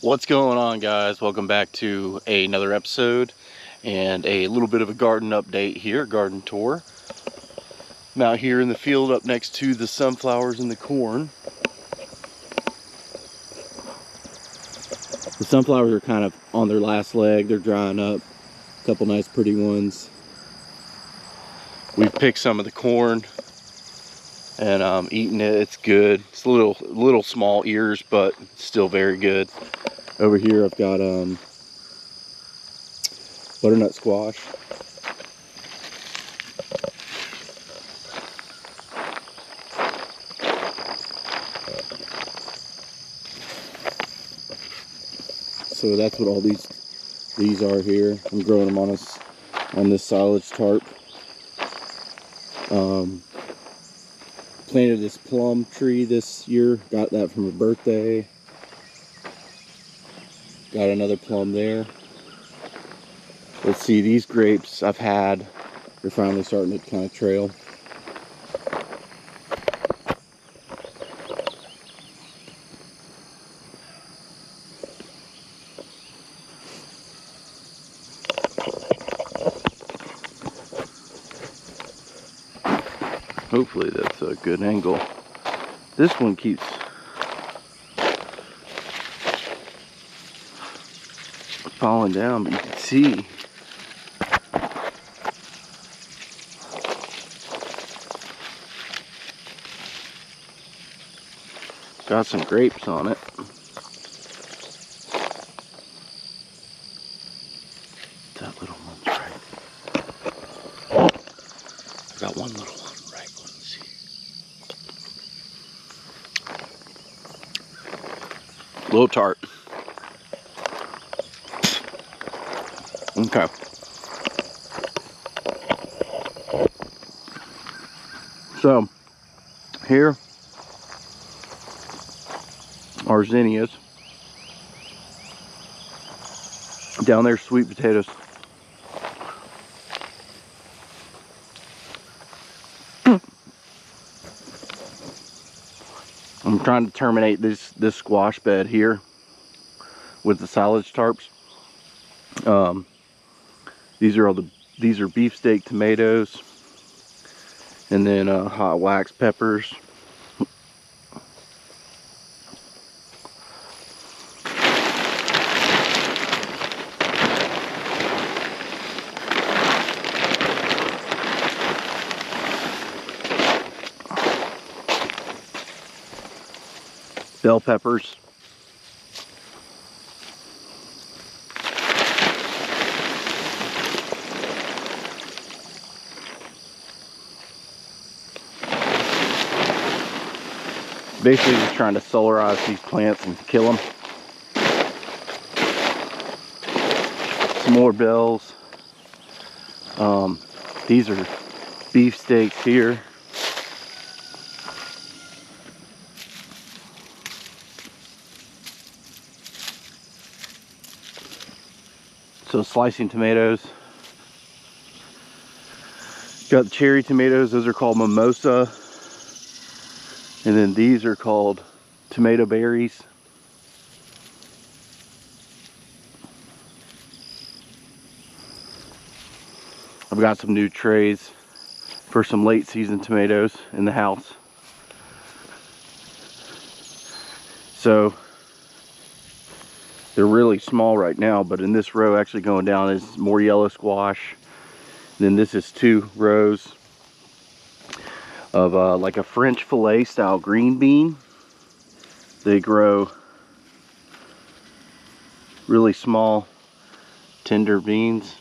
What's going on, guys? Welcome back to another episode and a little bit of a garden update here, garden tour. I'm out here in the field up next to the sunflowers and the corn. The sunflowers are kind of on their last leg. They're drying up. A couple nice pretty ones. We've picked some of the corn and I'm eating it. It's good. It's a little small ears, but still very good. Over here I've got butternut squash. So that's what all these are here. I'm growing them on this silage tarp. Planted this plum tree this year. Got that from a birthday. Got another plum there. Let's see, these grapes I've had, they're finally starting to kind of trail. Hopefully that's a good angle. This one keeps falling down, but you can see got some grapes on it. That little one's right. Got one little one right. Let's see. A little tart. Okay. So here are zinnias. Down there, sweet potatoes. I'm trying to terminate this squash bed here with the silage tarps. These are beefsteak tomatoes, and then hot wax peppers. Bell peppers. Basically just trying to solarize these plants and kill them. Some more bells. These are beefsteaks here. So slicing tomatoes. Got the cherry tomatoes, those are called mimosa. And then these are called tomato berries. I've got some new trays for some late season tomatoes in the house. So they're really small right now, but in this row actually going down is more yellow squash. Then this is 2 rows of like a French fillet style green bean. They grow really small, tender beans.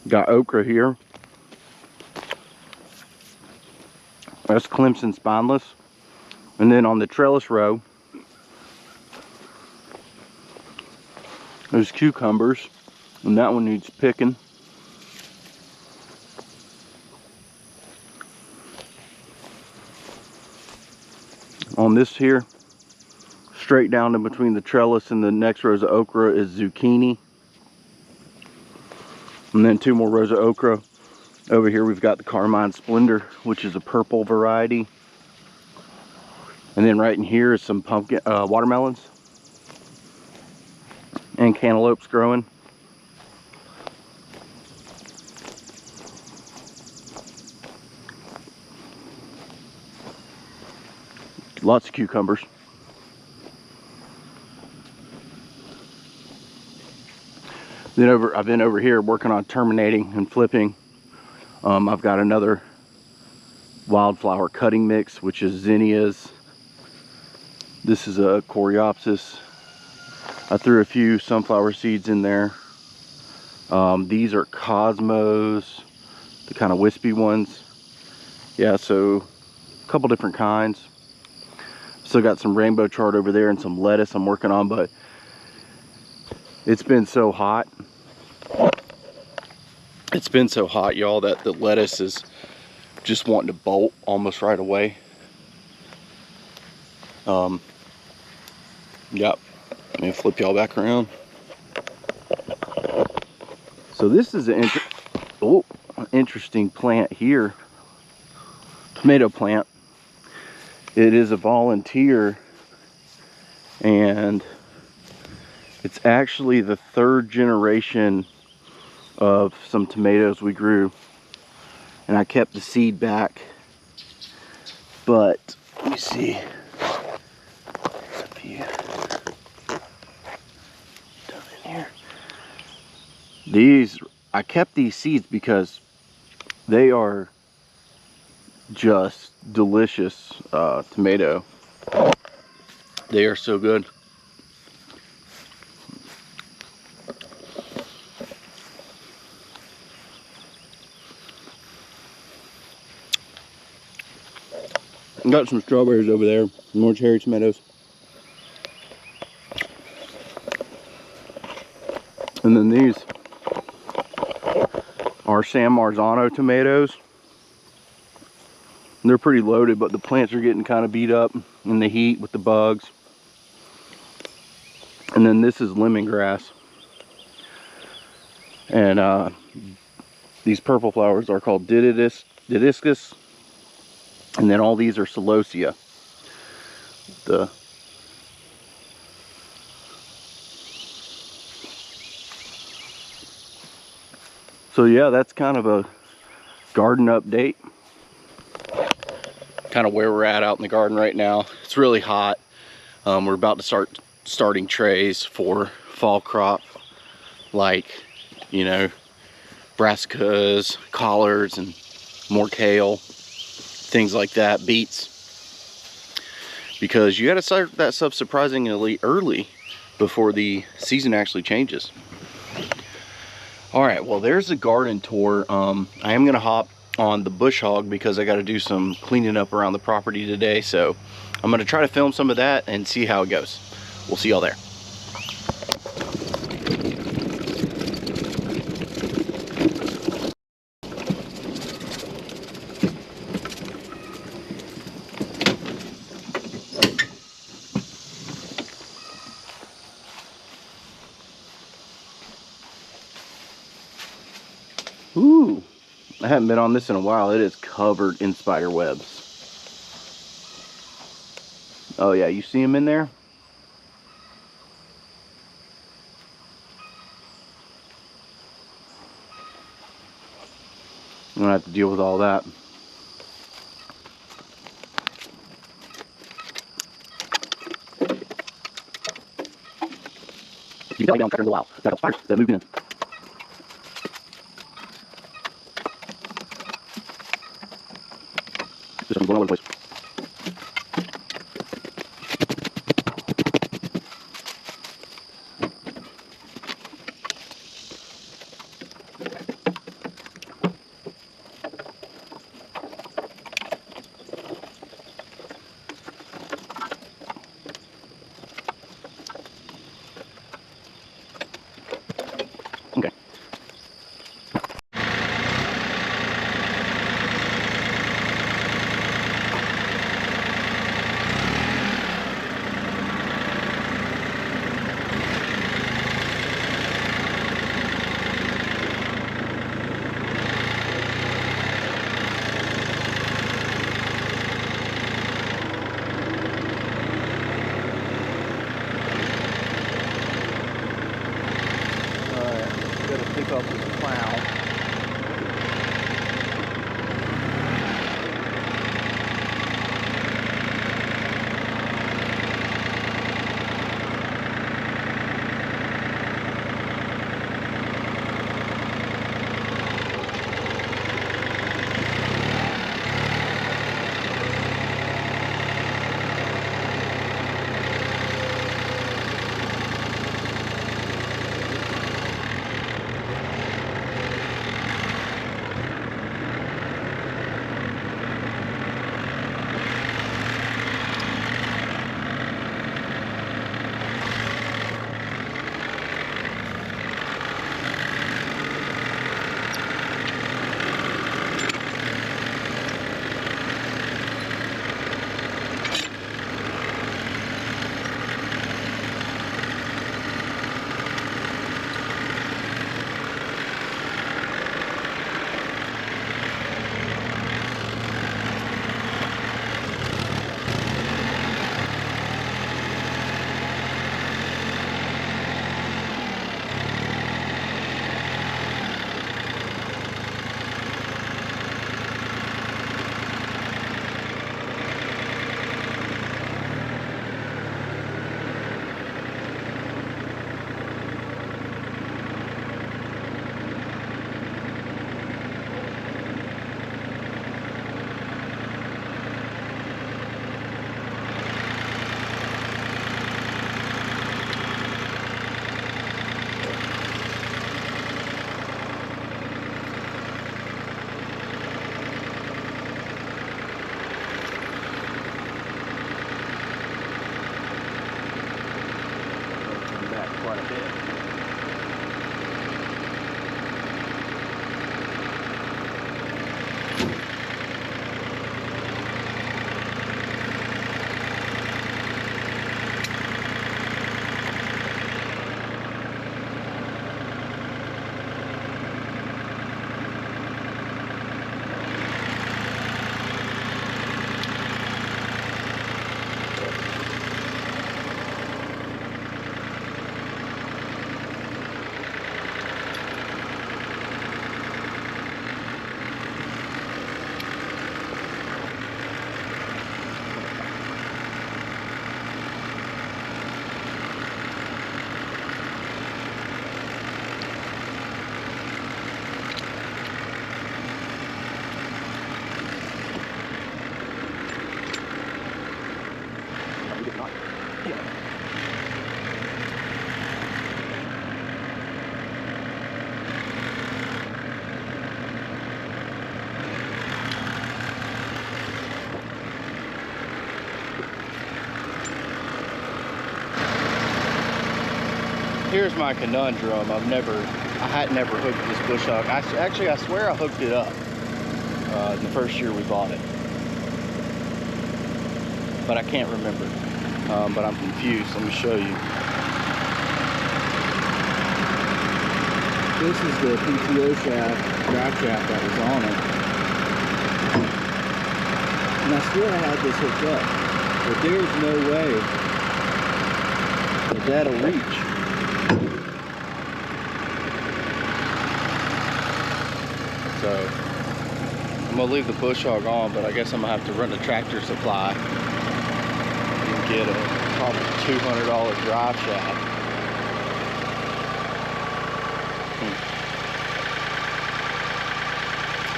Got okra here. That's Clemson Spineless. And then on the trellis row, there's cucumbers, and that one needs picking. On this here, straight down in between the trellis and the next rows of okra is zucchini. And then 2 more rows of okra. Over here we've got the Carmine Splendor, which is a purple variety. And then right in here is some pumpkin, watermelons and cantaloupes growing. Lots of cucumbers. Then I've been over here working on terminating and flipping. I've got another wildflower cutting mix, which is zinnias. This is a coreopsis. I threw a few sunflower seeds in there. These are cosmos, the kind of wispy ones. Yeah, so a couple different kinds. Still got some rainbow chard over there and some lettuce I'm working on, but it's been so hot. It's been so hot, y'all, that the lettuce is just wanting to bolt almost right away. Yep. Let me flip y'all back around. So this is an interesting plant here. Tomato plant. It is a volunteer, and it's actually the third generation of some tomatoes we grew, and I kept the seed back. But let me see. Down in here. I kept these seeds because they are just delicious tomato. They are so good. Got some strawberries over there, more cherry tomatoes. And then these are San Marzano tomatoes. They're pretty loaded, but the plants are getting kind of beat up in the heat with the bugs. And then this is lemongrass. And these purple flowers are called didiscus. And then all these are celosia. So yeah, that's kind of a garden update. Kind of where we're at out in the garden right now. It's really hot. We're about to starting trays for fall crop, like, you know, brassicas, collards, and more kale, things like that, beets, because you got to start that stuff surprisingly early before the season actually changes. All right, well, there's the garden tour. I am gonna hop on the bush hog because I got to do some cleaning up around the property today, so I'm gonna try to film some of that and see how it goes. We'll see y'all there. Ooh, I haven't been on this in a while. It is covered in spider webs. Oh yeah, you see them in there? I'm gonna have to deal with all that. You can tell me I'm covering the wild. Got spiders that moved in. Just going all over the place. Okay. here's my conundrum. I had never hooked this bush hog. Actually, I swear I hooked it up the first year we bought it, but I can't remember. But I'm confused. Let me show you. This is the PTO shaft, drive shaft that was on it. And I swear I had this hooked up, but there's no way that that'll reach. So I'm gonna leave the bush hog on, but I guess I'm gonna have to run the Tractor Supply and get a probably $200 drive shaft.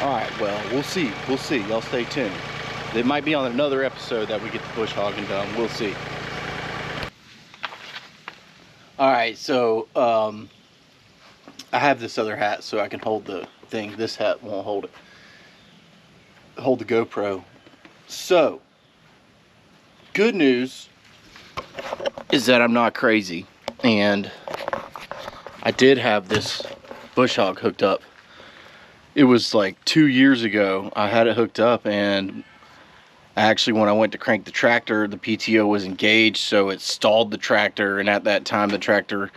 Alright, well, we'll see. We'll see. Y'all stay tuned. It might be on another episode that we get the bush hogging done. We'll see. Alright, so I have this other hat so I can hold the thing. This hat won't hold it. Hold the GoPro. So, good news is that I'm not crazy. And I did have this bush hog hooked up. It was like 2 years ago I had it hooked up, and actually when I went to crank the tractor, the PTO was engaged, so it stalled the tractor, and at that time the tractor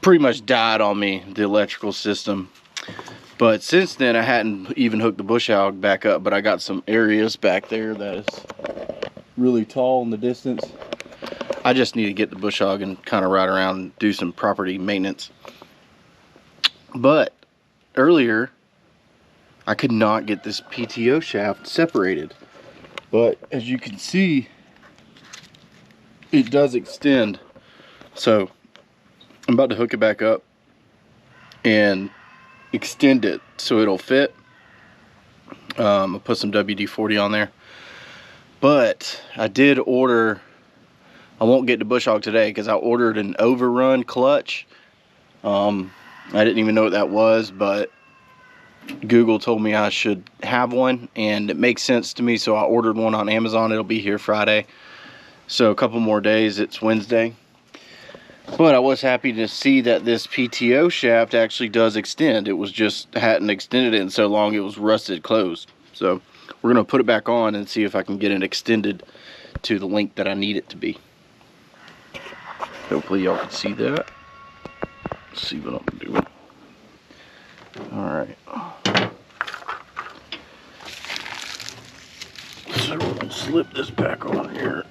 pretty much died on me, the electrical system. But since then I hadn't even hooked the bush hog back up, but I got some areas back there that is really tall in the distance. I just need to get the bush hog and kind of ride around and do some property maintenance. But earlier I could not get this PTO shaft separated, but as you can see, it does extend. So I'm about to hook it back up and extend it so it'll fit. I'll put some WD-40 on there, but I did order, I won't get the bush hog today because I ordered an overrun clutch. I didn't even know what that was, but Google told me I should have one, and it makes sense to me, so I ordered one on Amazon. It'll be here Friday, so a couple more days. It's Wednesday. But I was happy to see that this PTO shaft actually does extend. It was just, hadn't extended it in so long, it was rusted closed. So we're gonna put it back on and see if I can get it extended to the length that I need it to be. Hopefully y'all can see that. Let's see what I'm doing. Alright. So we're gonna slip this back on here.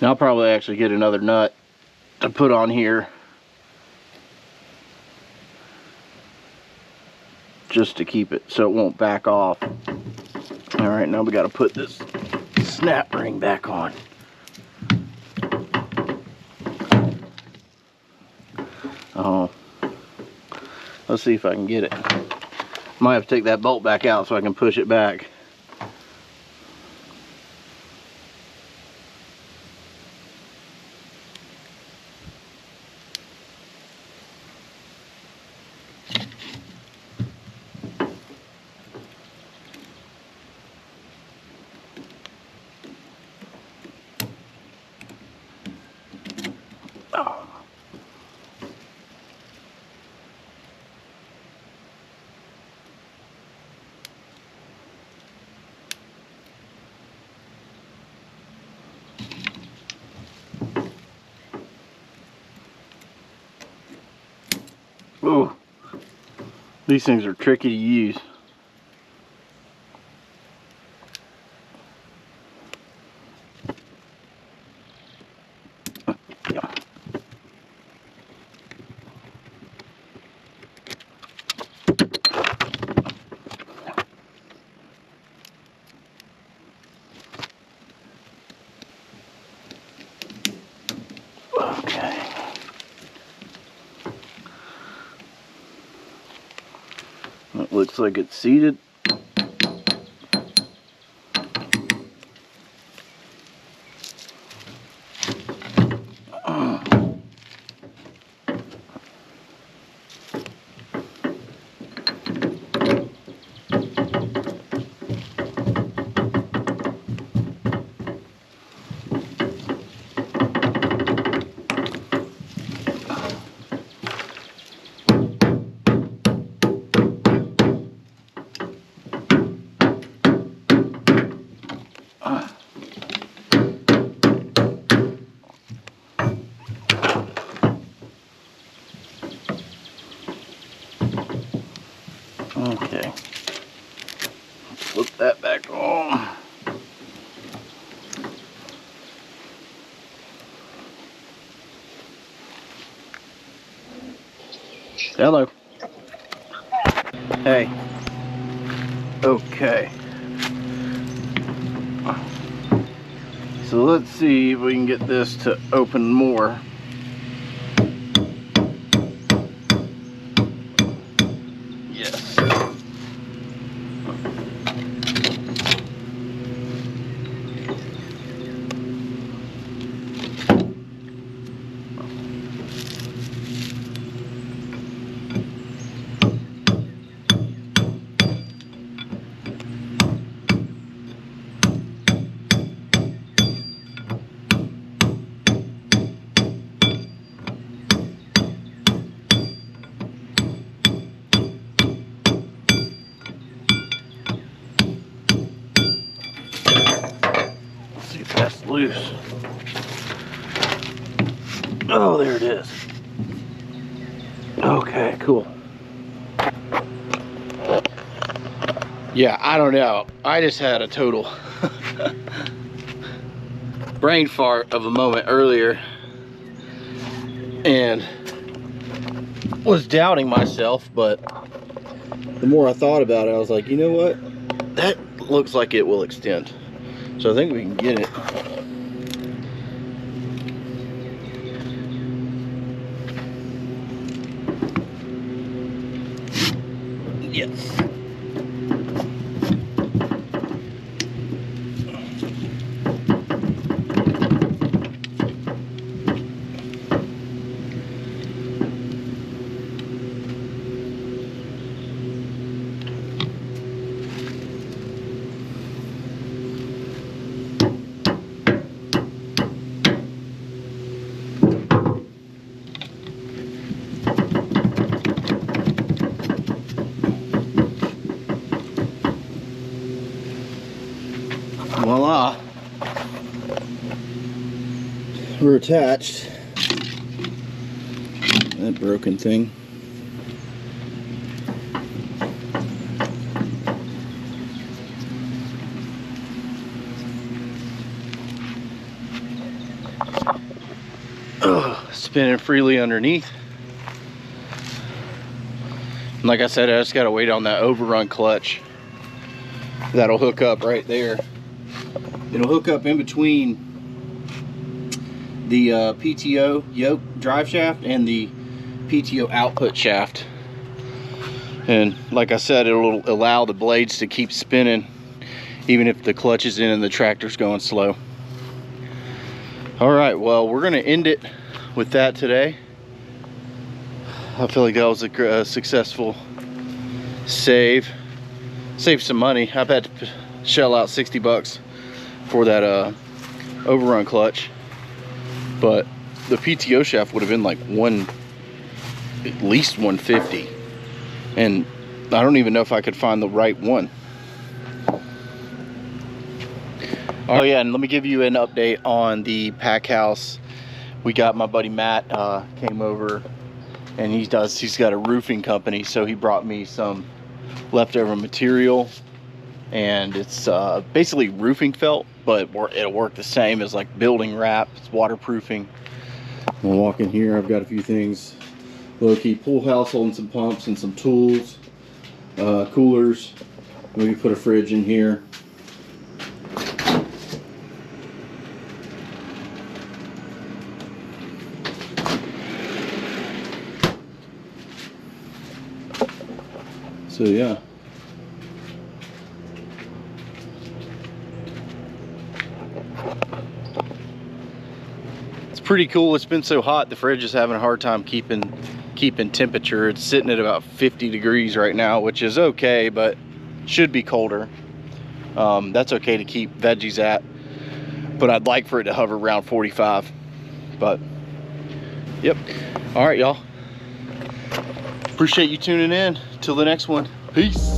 Now I'll probably actually get another nut to put on here just to keep it so it won't back off. All right, now we got to put this snap ring back on. Oh, let's see if I can get it. Might have to take that bolt back out so I can push it back. Ooh, these things are tricky to use. Yeah. Okay. It looks like it's seated. Okay, flip that back on. Hello. Hey. Okay. So let's see if we can get this to open more. Yes. See if that's loose. Oh, there it is. Okay, cool. Yeah, I don't know. I just had a total brain fart of a moment earlier and was doubting myself, but the more I thought about it, I was like, you know what? That looks like it will extend. So I think we can get it. Yes. Voila. We're attached. That broken thing. Spinning freely underneath. And like I said, I just gotta wait on that overrun clutch. That'll hook up right there. It'll hook up in between the PTO yoke drive shaft and the PTO output shaft. And like I said, it'll allow the blades to keep spinning even if the clutch is in and the tractor's going slow. All right, well, we're gonna end it with that today. I feel like that was a successful save. Saved some money. I've had to shell out 60 bucks for that overrun clutch, but the PTO shaft would have been like at least 150, and I don't even know if I could find the right one. Oh yeah, and let me give you an update on the pack house. We got my buddy Matt came over, and he's got a roofing company, so he brought me some leftover material, and it's basically roofing felt, but it'll work the same as like building wrap. It's waterproofing. I'll walk in here. I've got a few things, low-key pool house, holding some pumps and some tools, coolers. Maybe put a fridge in here. So yeah. It's pretty cool. It's been so hot, the fridge is having a hard time keeping temperature. It's sitting at about 50 degrees right now, which is okay, but should be colder. That's okay to keep veggies at, but I'd like for it to hover around 45. But yep. All right, y'all. Appreciate you tuning in. Till the next one. Peace.